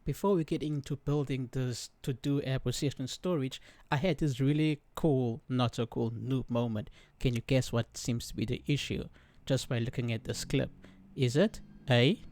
Before we get into building this to-do app with session storage, I had this really cool, not so cool noob moment. Can you guess what seems to be the issue just by looking at this clip? Is it A,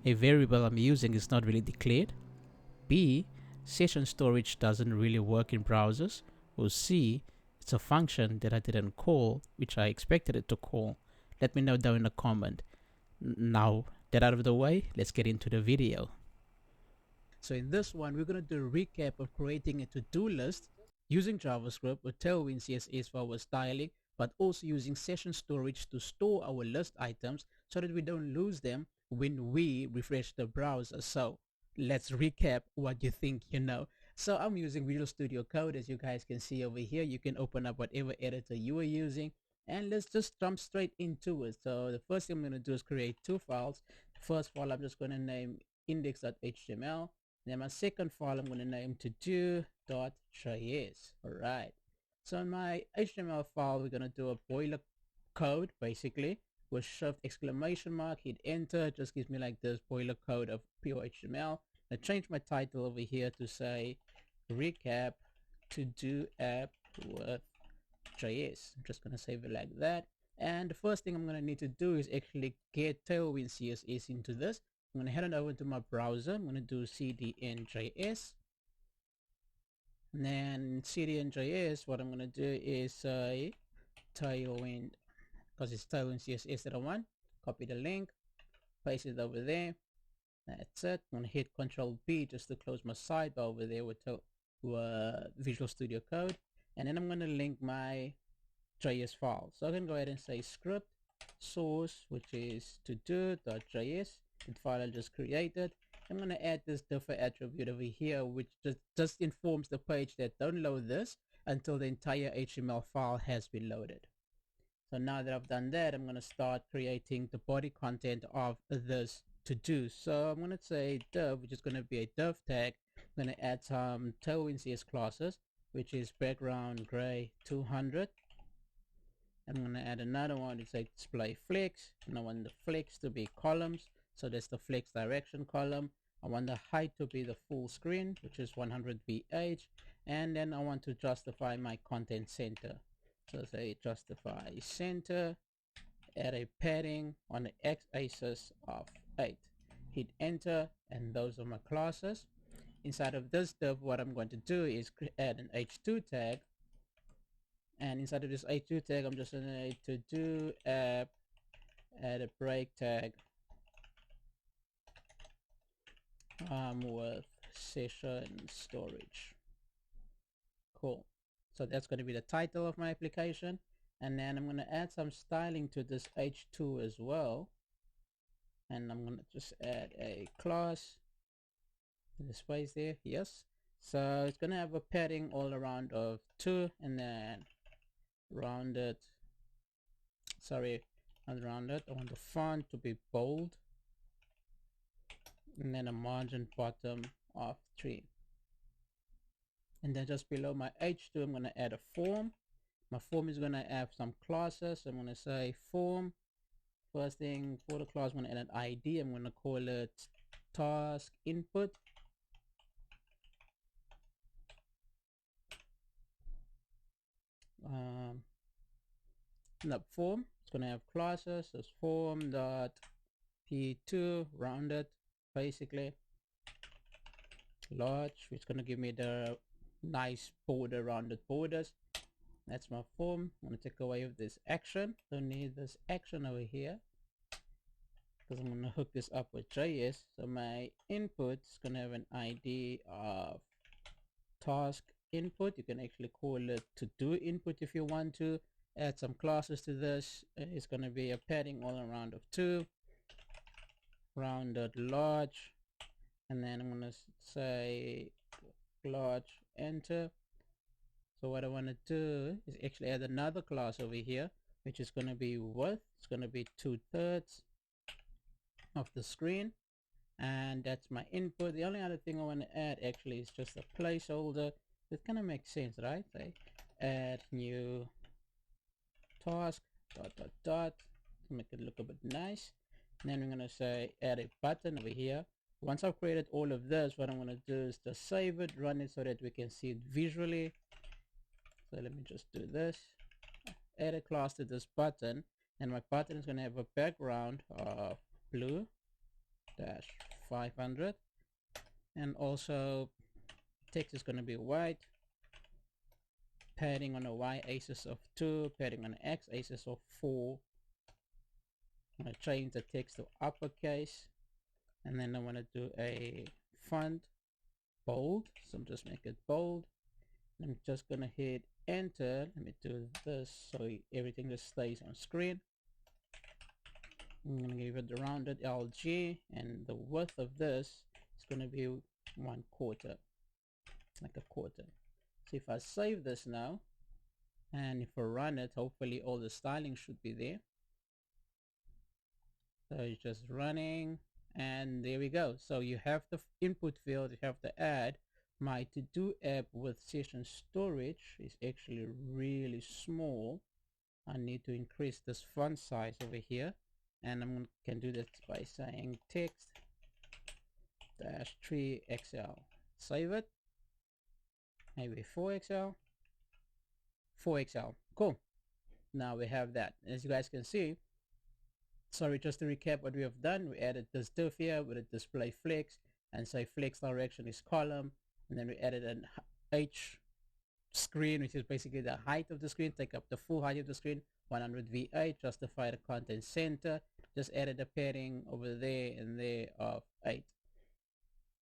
a variable I'm using is not really declared, B, session storage doesn't really work in browsers, or C, it's a function that I didn't call, which I expected it to call? Let me know down in the comment. Now that out of the way, let's get into the video. So in this one, we're going to do a recap of creating a to-do list using JavaScript with Tailwind CSS for our styling, but also using session storage to store our list items so that we don't lose them when we refresh the browser. So let's recap what you think you know. So I'm using Visual Studio Code, as you guys can see over here. You can open up whatever editor you are using, and let's just jump straight into it. So the first thing I'm going to do is create two files. The first file I'm just going to name index.html. Then my second file I'm going to name to-do.js. All right. So in my HTML file, we're going to do a boiler code basically with shift exclamation mark, hit enter. It just gives me like this boiler code of pure HTML. I change my title over here to say recap to-do app with JS. I'm just going to save it like that. And the first thing I'm going to need to do is actually get Tailwind CSS into this. I'm going to head on over to my browser. I'm going to do cdn.js. And then cdn.js, what I'm going to do is say Tailwind, because it's Tailwind CSS that I want. Copy the link, paste it over there. That's it. I'm going to hit Control B just to close my sidebar over there with Visual Studio Code. And then I'm going to link my JS file. So I can go ahead and say script source, which is to-do.js. The file I just created. I'm going to add this differ attribute over here, which just informs the page that don't load this until the entire HTML file has been loaded. So now that I've done that, I'm going to start creating the body content of this to-do. So I'm going to say div, which is going to be a div tag. I'm going to add some Tailwind CSS classes, which is background gray 200. I'm going to add another one to say display flex, and I want the flex to be columns. So that's the flex direction column. I want the height to be the full screen, which is 100 VH. And then I want to justify my content center. So say justify center, add a padding on the x-axis of 8. Hit enter, and those are my classes. Inside of this div, what I'm going to do is add an h2 tag. And inside of this h2 tag, I'm just going to do app, add a break tag with session storage. Cool. So that's going to be the title of my application. And then I'm going to add some styling to this h2 as well. And I'm going to just add a class in the space there. Yes. So it's going to have a padding all around of 2, and then rounded. Sorry, not rounded. I want the font to be bold. And then a margin bottom of 3. And then just below my h2, I'm going to add a form. My form is going to have some classes. I'm going to say form. First thing for the class, I'm going to add an ID. I'm going to call it task input. The form, it's going to have classes. So it's form dot p2 rounded, basically large, which is going to give me the nice border, rounded borders. That's my form. I'm going to take away this action. Don't need this action over here because I'm going to hook this up with JS. So my input is going to have an ID of task input. You can actually call it to do input if you want to. Add some classes to this. It's going to be a padding all around of 2, rounded large, and then I'm going to say large, enter. So what I want to do is actually add another class over here, which is going to be width. It's going to be 2/3 of the screen, and that's my input. The only other thing I want to add actually is just a placeholder. It kind of makes sense, right? Say add new task to make it look a bit nice. And then we're going to say add a button over here Once I've created all of this, what I'm going to do is just save it, run it so that we can see it visually. So let me just do this, add a class to this button, and my button is going to have a background of blue dash 500, and also text is going to be white, padding on a y-axis of 2, padding on an x-axis of 4. I'm going to change the text to uppercase, and then I want to do a font bold, so I'm just make it bold. I'm just going to hit enter. Let me do this so everything just stays on screen. I'm going to give it the rounded LG, and the width of this is going to be 1/4, like a quarter. So if I save this now, and if I run it, hopefully all the styling should be there. So it's just running, and there we go. So you have the input field, you have to add. My to-do app with session storage is actually really small. I need to increase this font size over here, and can do this by saying text -3XL. Save it. Maybe 4XL. 4XL. Cool. Now we have that. As you guys can see, sorry, just to recap what we have done, we added this div here with a display flex, and say flex direction is column, and then we added an H screen, which is basically the height of the screen, take up the full height of the screen, 100 V8, justify the content center, just added a padding over there and there of 8.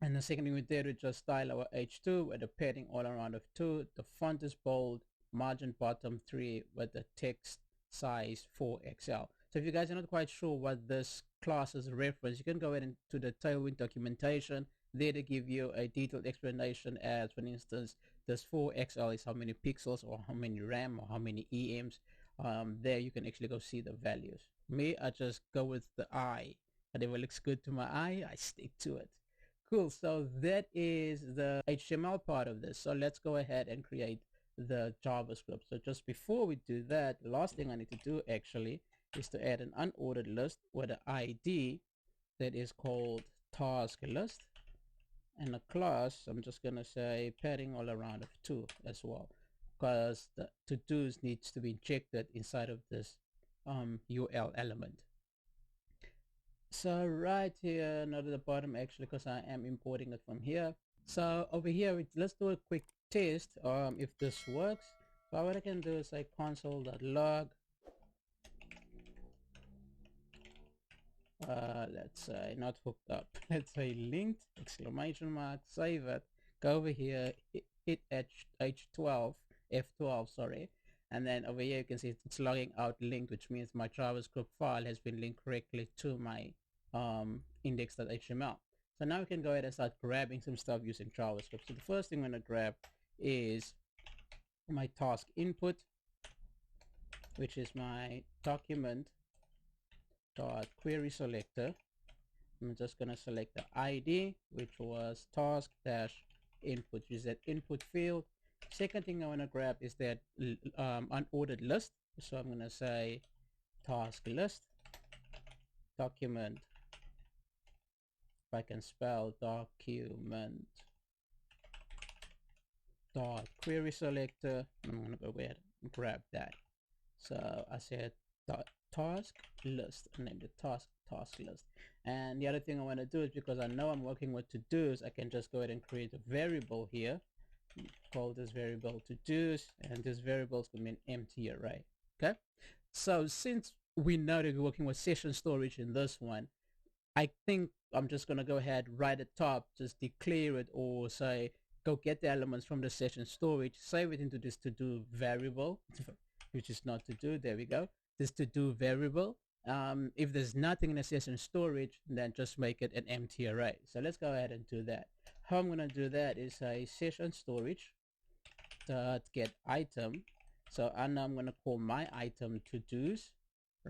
And the second thing we did, we just style our H2 with a padding all around of 2. The font is bold, margin bottom 3 with the text size 4XL. So if you guys are not quite sure what this class is reference, you can go ahead into the Tailwind documentation. There to give you a detailed explanation as, for instance, this 4XL is how many pixels or how many RAM or how many EMs. There you can actually go see the values. Me, I just go with the eye. Whatever looks good to my eye, I stick to it. Cool, so that is the HTML part of this. So let's go ahead and create the JavaScript. So just before we do that, the last thing I need to do actually is to add an unordered list with an ID that is called task list, and a class I'm just gonna say padding all around of 2 as well, because the to-dos needs to be injected inside of this UL element. So right here, not at the bottom actually, because I am importing it from here. So over here, let's do a quick test if this works. So what I can do is say console.log. Let's say not hooked up. Let's say linked, exclamation mark, save it, go over here, hit H12, F12, sorry. And then over here you can see it's logging out linked, which means my JavaScript file has been linked correctly to my index.html. So now we can go ahead and start grabbing some stuff using JavaScript. So the first thing I'm going to grab is my task input, which is my document dot query selector. I'm just going to select the ID, which was task dash input, use that input field. Second thing I want to grab is that unordered list. So I'm going to say task list document, if I can spell, document dot query selector. I'm going to go ahead and grab that. So I said task list, and name the task list. And the other thing I want to do is, because I know I'm working with to-dos, I can just go ahead and create a variable here, call this variable to-dos, and this variable is going to be an empty array. Okay, so since we know that we're working with session storage in this one, I think I'm just going to go ahead right at top, just declare it, or say go get the elements from the session storage, save it into this to-do variable, which is not to-do. There we go, this to-do variable. If there's nothing in the session storage, then just make it an empty array. So let's go ahead and do that. How I'm going to do that is a session storage dot get item. So and I'm going to call my item to-dos,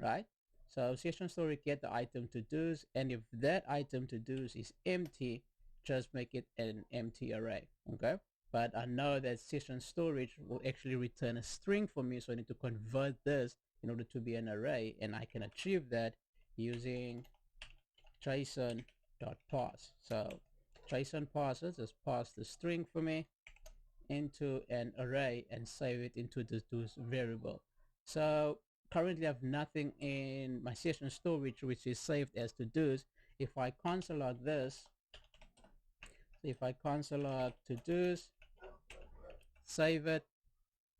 right? So session storage get the item to-dos, and if that item to-dos is empty, just make it an empty array. Okay, but I know that session storage will actually return a string for me, so I need to convert this in order to be an array, and I can achieve that using JSON dot parse. So JSON parser, just parse the string for me into an array and save it into the do's variable. So currently I have nothing in my session storage which is saved as to do's. If I console log this, if I console log to do's, save it,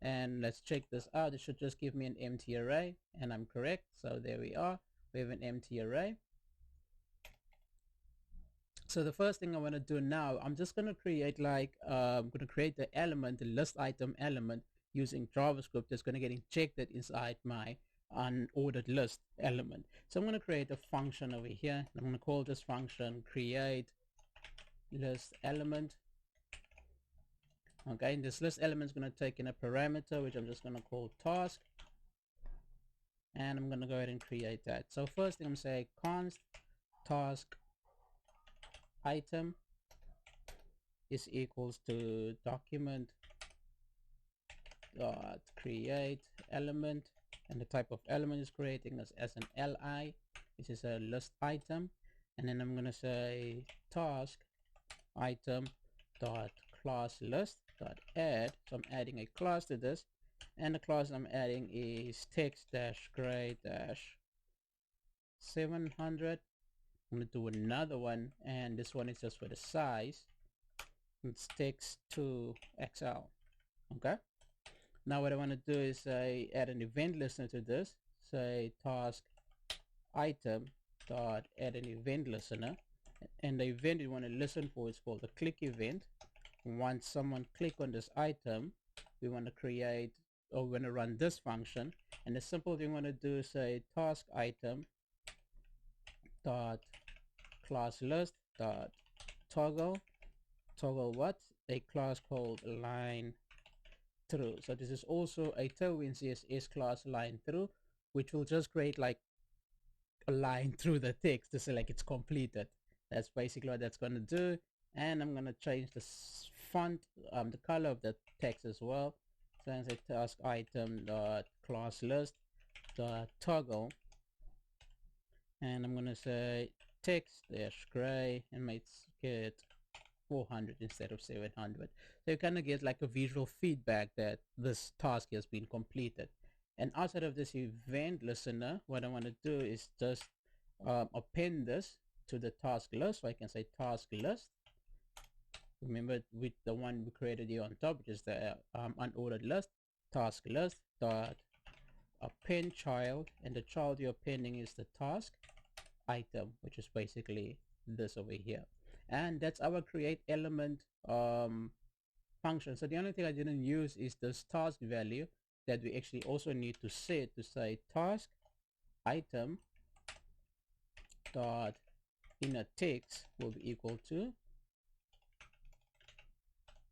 and let's check this out. It should just give me an empty array, and I'm correct. So there we are, we have an empty array. So the first thing I want to do now, I'm just going to create I'm going to create the element, the list item element, using JavaScript that's going to get injected inside my unordered list element. So I'm going to create a function over here. I'm going to call this function create list element. Okay, and this list element is going to take in a parameter which I'm just going to call task, and I'm going to go ahead and create that. So first thing I'm going to say const task item is equals to document dot create element, and the type of element is creating this as an li, which is a list item. And then I'm going to say task item dot class list dot add. So I'm adding a class to this, and the class I'm adding is text dash gray dash 700. I'm going to do another one, and this one is just for the size. It's text to XL. Okay, now what I want to do is add an event listener to this. Say task item dot add an event listener, and the event you want to listen for is called the click event. Once someone click on this item, we want to create, or we're going to run this function, and the simple thing we want to do is say task item dot class list dot toggle what, a class called line through. So this is also a Tailwind CSS class line through, which will just create like a line through the text to say like it's completed. That's basically what that's going to do. And I'm going to change the font, the color of the text as well. So I say task item dot class list dot toggle, and I'm going to say text dash gray and make it 400 instead of 700. So you kind of get like a visual feedback that this task has been completed. And outside of this event listener, what I want to do is just append this to the task list. So I can say task list, remember with the one we created here on top, which is the unordered list, task list dot append child, and the child you're appending is the task item, which is basically this over here. And that's our create element function. So the only thing I didn't use is this task value that we actually also need to set to say task item dot inner text will be equal to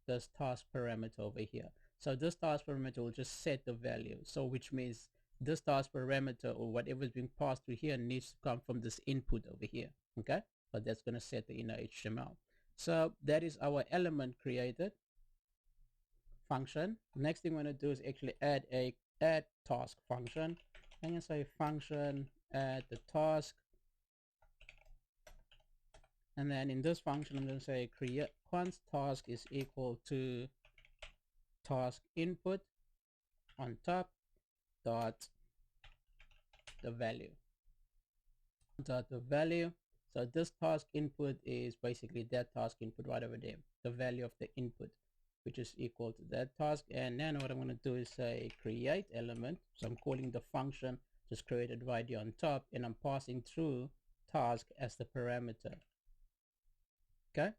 this task parameter over here. So this task parameter will just set the value, so which means this task parameter or whatever is being passed through here needs to come from this input over here. Okay, but that's going to set the inner HTML. So that is our element created function. Next thing we're going to do is actually add a add task function. I'm going to say function add the task, and then in this function I'm going to say create const task is equal to task input on top dot the value dot the value. So this task input is basically that task input right over there, the value of the input, which is equal to that task. And then what I'm going to do is say create element. So I'm calling the function just created right here on top, and I'm passing through task as the parameter. Okay,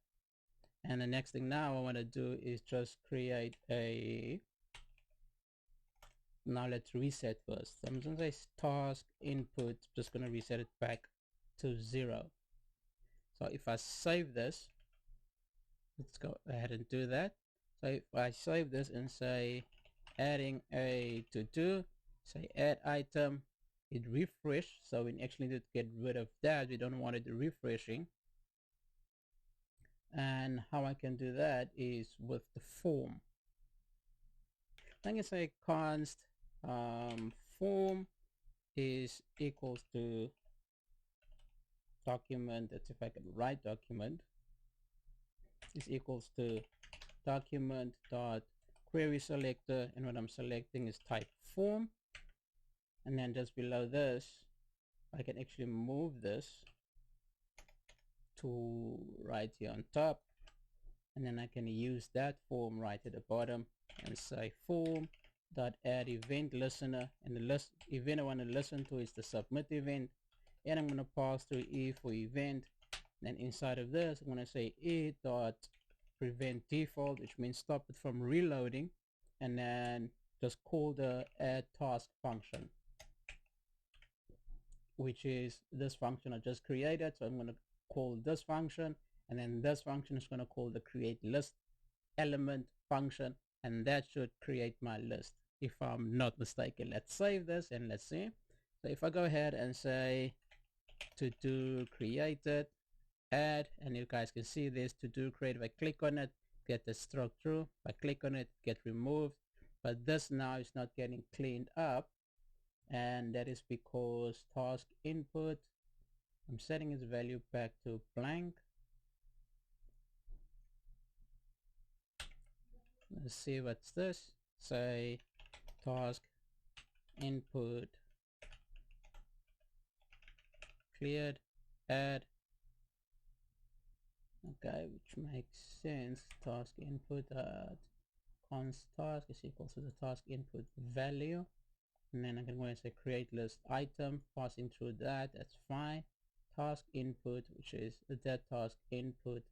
and the next thing now I want to do is just create a, now let's reset first. So I'm going to say task input, just going to reset it back to 0. So if I save this, let's go ahead and do that. So if I save this and say adding a to do, say add item, it refresh. So we actually need to get rid of that. We don't want it refreshing. And how I can do that is with the form. I can say const form is equals to document, that's if I can write document, is equals to document dot query selector, and what I'm selecting is type form. And then just below this, I can actually move this to right here on top, and then I can use that form right at the bottom and say form dot add event listener, and the event I want to listen to is the submit event, and I'm going to pass through E for event. Then inside of this, I'm going to say E dot prevent default, which means stop it from reloading, and then just call the add task function, which is this function I just created. So I'm going to call this function, and then this function is going to call the create list element function, and that should create my list if I'm not mistaken. Let's save this and let's see. So if I go ahead and say to do created, add, and you guys can see this to do create. If I click on it, get the stroke through. If I click on it, get removed. But this now is not getting cleaned up, and that is because task input, I'm setting its value back to blank. Let's see what's this. Say task input cleared, add. Okay, which makes sense. Task input const task is equal to the task input value, and then I can go and say create list item, passing through that. That's fine. Task input, which is that task input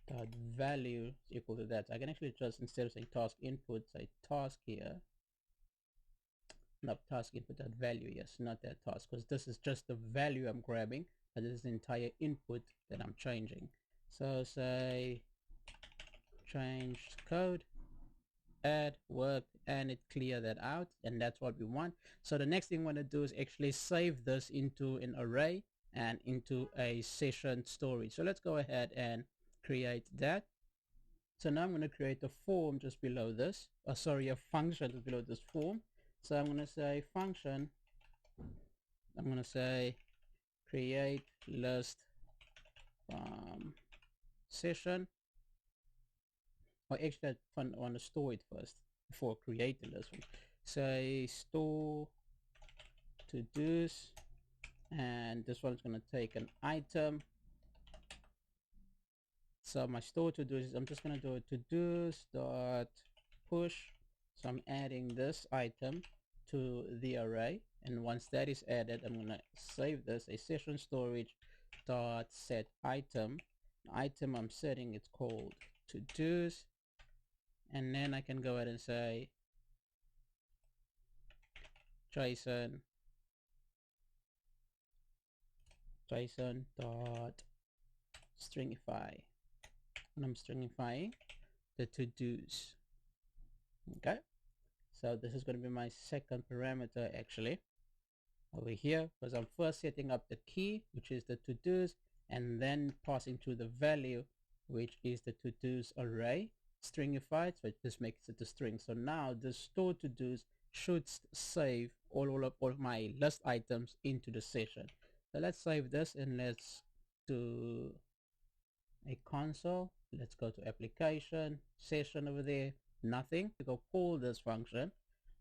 dot value is equal to that. So I can actually just, instead of saying task input, say task here. Not task input dot value, yes, not that task, because this is just the value I'm grabbing, but this is the entire input that I'm changing. So say changed code, add work, and it clear that out, and that's what we want. So the next thing we want to do is actually save this into an array and into a session storage. So let's go ahead and create that. So now I'm going to create a form just below this, sorry, a function just below this form. So I'm going to say function, I'm going to say create list session. Or actually I want to store it first before create the list. Say store to-dos, and this one's going to take an item. So my store to-dos, I'm just going to do a to-dos dot push. So I'm adding this item to the array, and once that is added, I'm going to save this, a session storage dot set item. The item I'm setting, it's called to-dos, and then I can go ahead and say JSON dot stringify, and I'm stringifying the to-dos. Okay, so this is going to be my second parameter actually over here, because I'm first setting up the key, which is the to-dos, and then passing through the value, which is the to-dos array stringified, so this makes it a string. So now the store to-dos should save all of my list items into the session. So let's save this and let's do a console. Let's go to application, session over there, nothing. We go call this function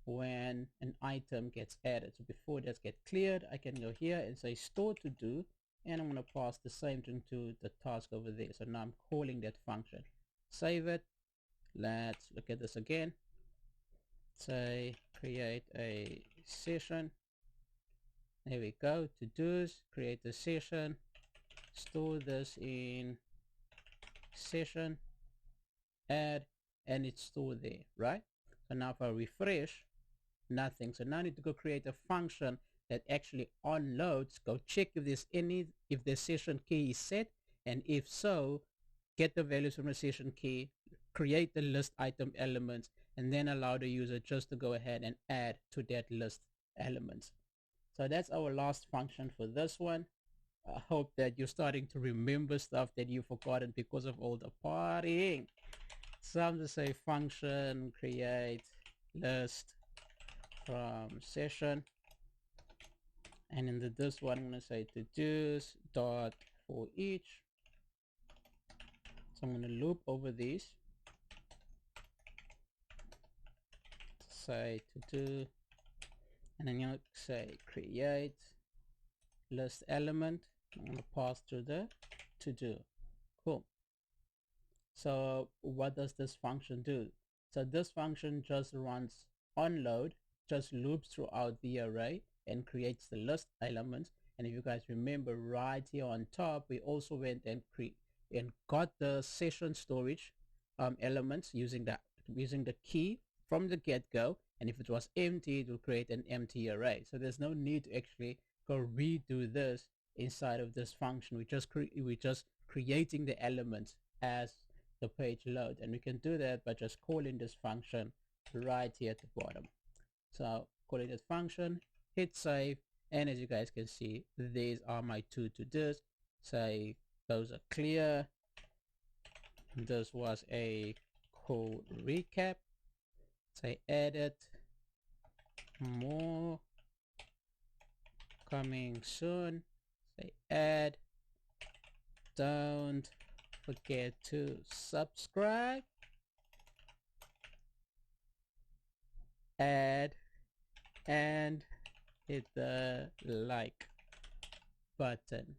when an item gets added. So before that gets cleared, I can go here and say store to do, and I'm going to pass the same thing to the task over there. So now I'm calling that function. Save it. Let's look at this again. Say create a session. There we go. To do's, create a session, store this in session, add, and it's stored there, right? So now if I refresh, nothing. So now I need to go create a function that actually unloads, go check if the session key is set, and if so, get the values from the session key, create the list item elements, and then allow the user just to go ahead and add to that list elements. So that's our last function for this one. I hope that you're starting to remember stuff that you've forgotten because of all the partying. So I'm just say function create list from session, And in this one, I'm going to say to do's dot for each. So I'm going to loop over these. Say to do, and then you say create list element. I'm going to pass through the to do. Cool. So what does this function do? So this function just runs on load, just loops throughout the array and creates the list elements. And if you guys remember, right here on top, we also went and got the session storage elements using the key from the get-go. And if it was empty, it will create an empty array. So there's no need to actually go redo this inside of this function. We just creating the elements as the page load, and we can do that by just calling this function right here at the bottom. So calling this function, hit save, and as you guys can see, these are my two to-dos. Say those are clear. This was a cool recap. Say edit, more coming soon. Say add, don't forget to subscribe, add, and hit the like button.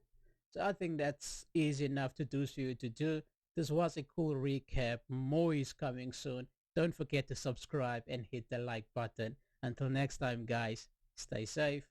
So I think that's easy enough to do for you to do. This was a cool recap. More is coming soon. Don't forget to subscribe and hit the like button. Until next time, guys, stay safe.